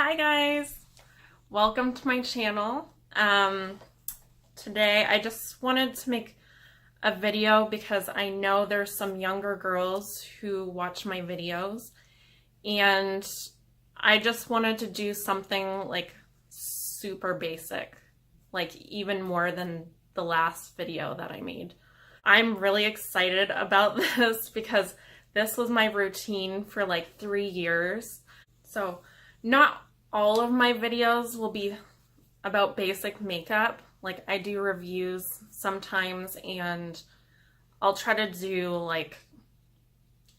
Hi guys, welcome to my channel. Today I just wanted to make a video because I know there's some younger girls who watch my videos, and I just wanted to do something like super basic, like even more than the last video that I made. I'm really excited about this because this was my routine for like 3 years. So not all of my videos will be about basic makeup. Like, I do reviews sometimes, and I'll try to do like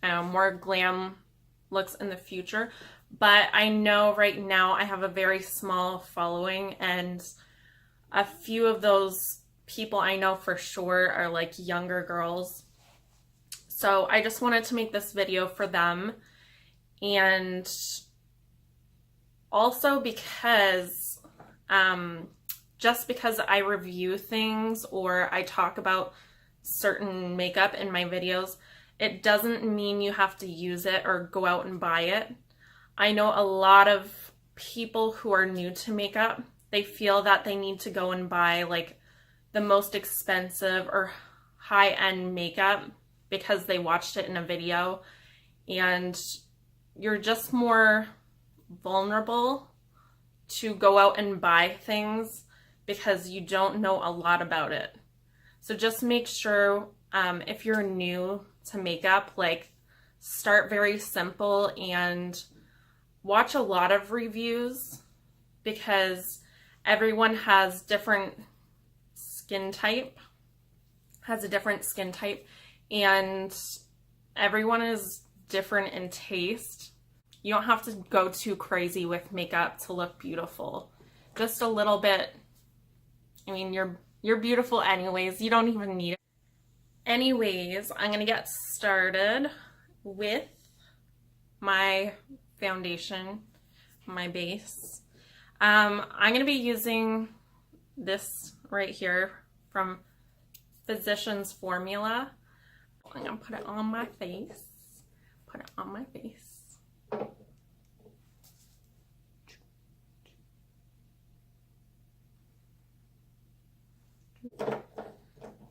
more glam looks in the future. But I know right now I have a very small following, and a few of those people I know for sure are like younger girls. So I just wanted to make this video for them. And also because just because I review things or I talk about certain makeup in my videos, it doesn't mean you have to use it or go out and buy it. I know a lot of people who are new to makeup, they feel that they need to go and buy like the most expensive or high-end makeup because they watched it in a video, and you're just more vulnerable to go out and buy things because you don't know a lot about it. So just make sure if you're new to makeup, like, start very simple and watch a lot of reviews, because everyone has different skin type, and everyone is different in taste. You don't have to go too crazy with makeup to look beautiful. Just a little bit. I mean, you're beautiful anyways. You don't even need it. Anyways, I'm gonna get started with my foundation, my base. I'm gonna be using this right here from Physicians Formula. I'm gonna put it on my face. Put it on my face.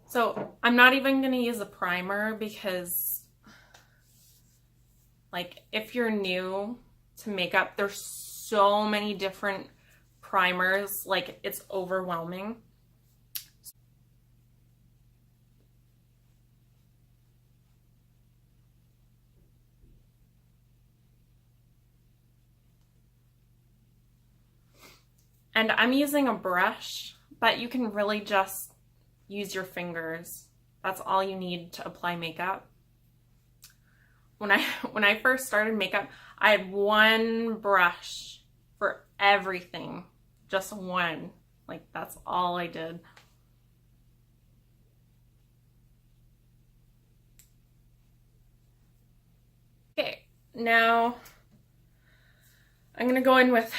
So I'm not even gonna use a primer because, like, if you're new to makeup, there's so many different primers, like, it's overwhelming. And I'm using a brush, but you can really just use your fingers. That's all you need to apply makeup. When I first started makeup, I had one brush for everything. Just one. Like, that's all I did. Okay, now I'm gonna go in with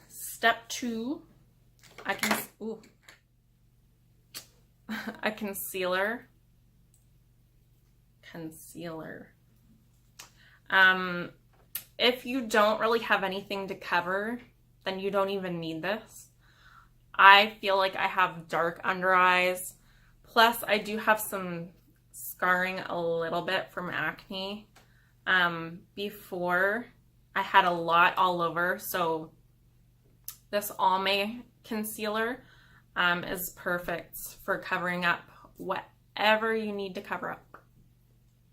step 2. A concealer. If you don't really have anything to cover, then you don't even need this. I feel like I have dark under eyes. Plus, I do have some scarring a little bit from acne. Before, I had a lot all over, so this Almay concealer is perfect for covering up whatever you need to cover up.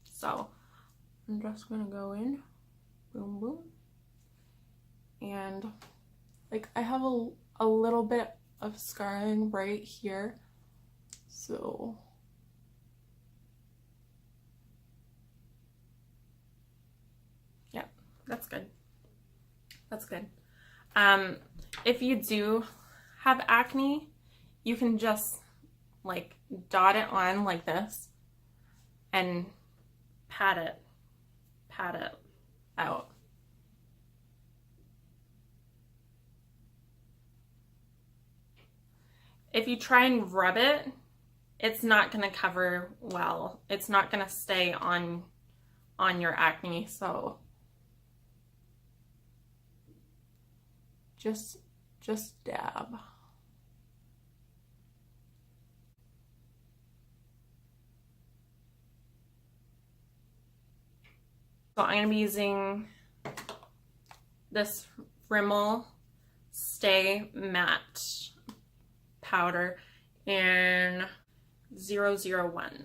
So I'm just gonna go in, boom, boom, and like, I have a little bit of scarring right here, so yeah, that's good. That's good. If you do have acne, you can just like dot it on like this and pat it out. If you try and rub it, it's not going to cover well. It's not going to stay on your acne, so just dab. So I'm going to be using this Rimmel Stay Matte powder in 001.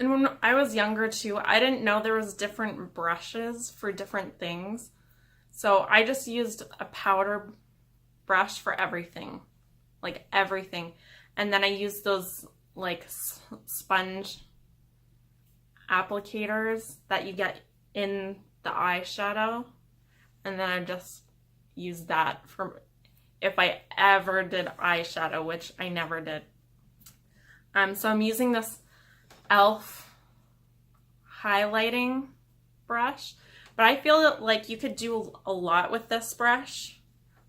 And when I was younger too, I didn't know there was different brushes for different things. So I just used a powder brush for everything, like everything. And then I used those like sponge applicators that you get in the eyeshadow. And then I just used that for if I ever did eyeshadow, which I never did. So I'm using this e.l.f. highlighting brush, but I feel like you could do a lot with this brush.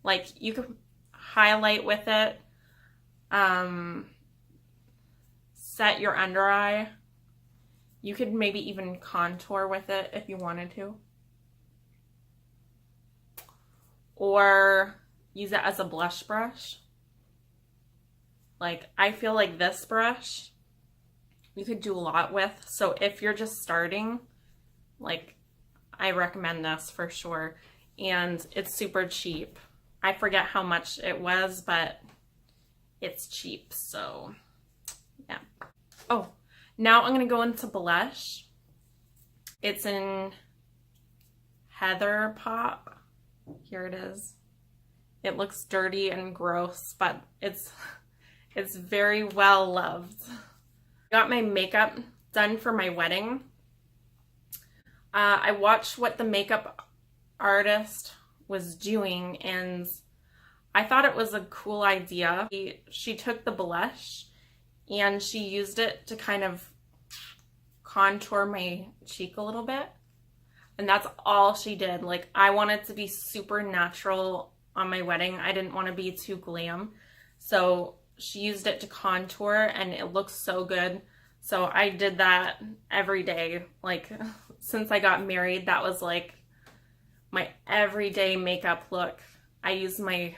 Like you could highlight with it, set your under eye. You could maybe even contour with it if you wanted to, or use it as a blush brush. Like I feel like this brush you could do a lot with. So if you're just starting, like I recommend this for sure. And it's super cheap. I forget how much it was, but it's cheap. So yeah. Oh, now I'm going to go into blush. It's in Heather Pop. Here it is. It looks dirty and gross, but it's very well loved. Got my makeup done for my wedding. I watched what the makeup artist was doing and I thought it was a cool idea. She took the blush and she used it to kind of contour my cheek a little bit. And that's all she did. Like I wanted to be super natural on my wedding. I didn't want to be too glam. So she used it to contour and it looks so good. So I did that every day. Like since I got married, that was like my everyday makeup look. I used my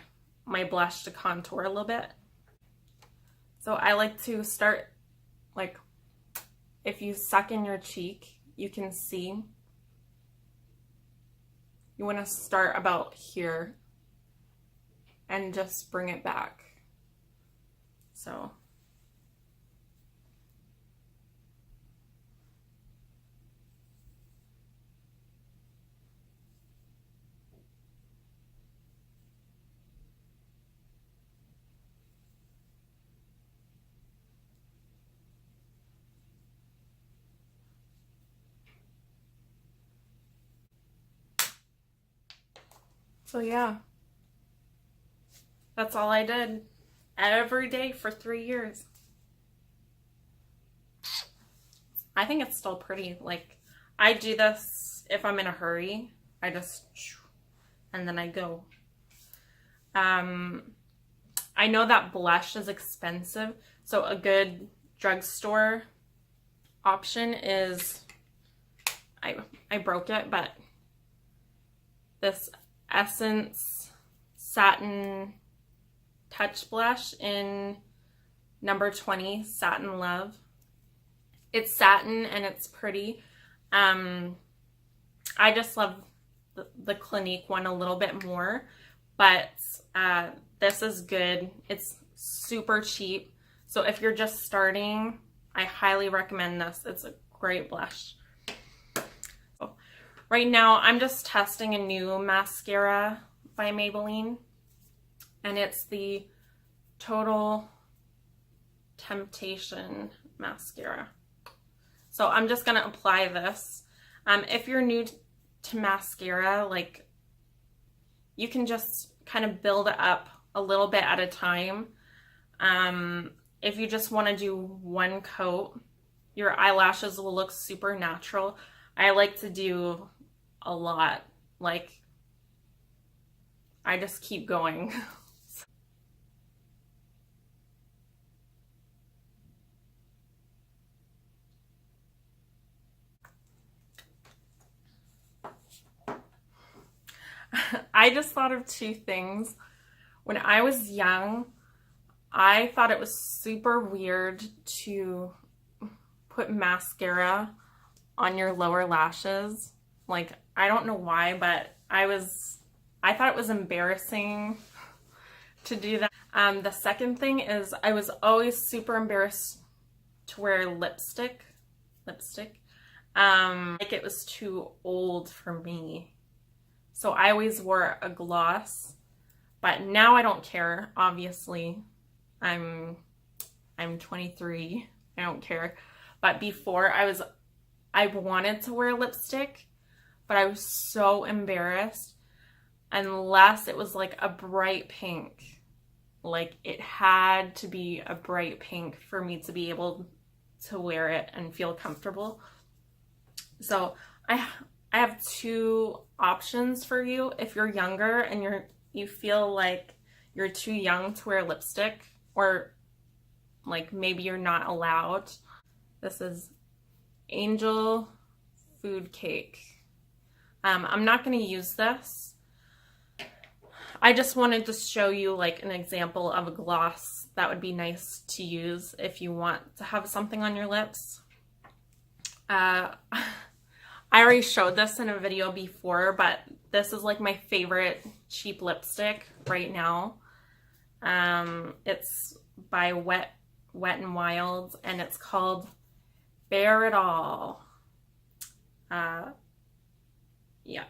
blush to contour a little bit. So I like to start, like if you suck in your cheek, you can see. You want to start about here and just bring it back. So yeah, that's all I did every day for 3 years. I think it's still pretty. Like I do this if I'm in a hurry. I just, and then I go. I know that blush is expensive, so a good drugstore option is, I broke it, but this Essence Satin Touch Blush in number 20, Satin Love. It's satin and it's pretty. I just love the Clinique one a little bit more, but this is good. It's super cheap. So if you're just starting, I highly recommend this. It's a great blush. Right now, I'm just testing a new mascara by Maybelline, and it's the Total Temptation mascara. So I'm just going to apply this. If you're new to mascara, like, you can just kind of build it up a little bit at a time. If you just want to do one coat, your eyelashes will look super natural. I like to do a lot. Like I just keep going. I just thought of two things. When I was young, I thought it was super weird to put mascara on your lower lashes. Like, I don't know why, but I thought it was embarrassing to do that. The second thing is I was always super embarrassed to wear lipstick. Like it was too old for me. So I always wore a gloss, but now I don't care. Obviously, I'm 23. I don't care. But before I wanted to wear lipstick, but I was so embarrassed unless it was like a bright pink. Like it had to be a bright pink for me to be able to wear it and feel comfortable. So I have two options for you. If you're younger and you feel like you're too young to wear lipstick, or like maybe you're not allowed. This is Angel Food Cake. I'm not going to use this. I just wanted to show you like an example of a gloss that would be nice to use if you want to have something on your lips. I already showed this in a video before, but this is like my favorite cheap lipstick right now. It's by Wet n Wild, and it's called Bare It All. Yeah.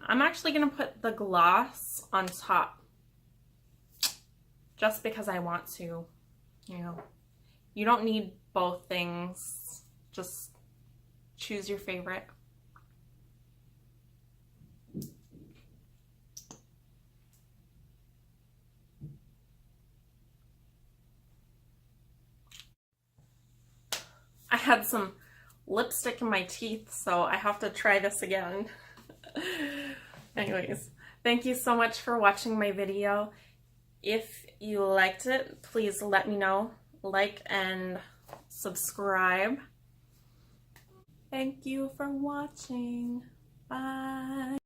I'm actually going to put the gloss on top just because I want to, you know. You don't need both things. Just choose your favorite. I had some lipstick in my teeth, so I have to try this again. Anyways, thank you so much for watching my video. If you liked it, please let me know. Like and subscribe. Thank you for watching. Bye.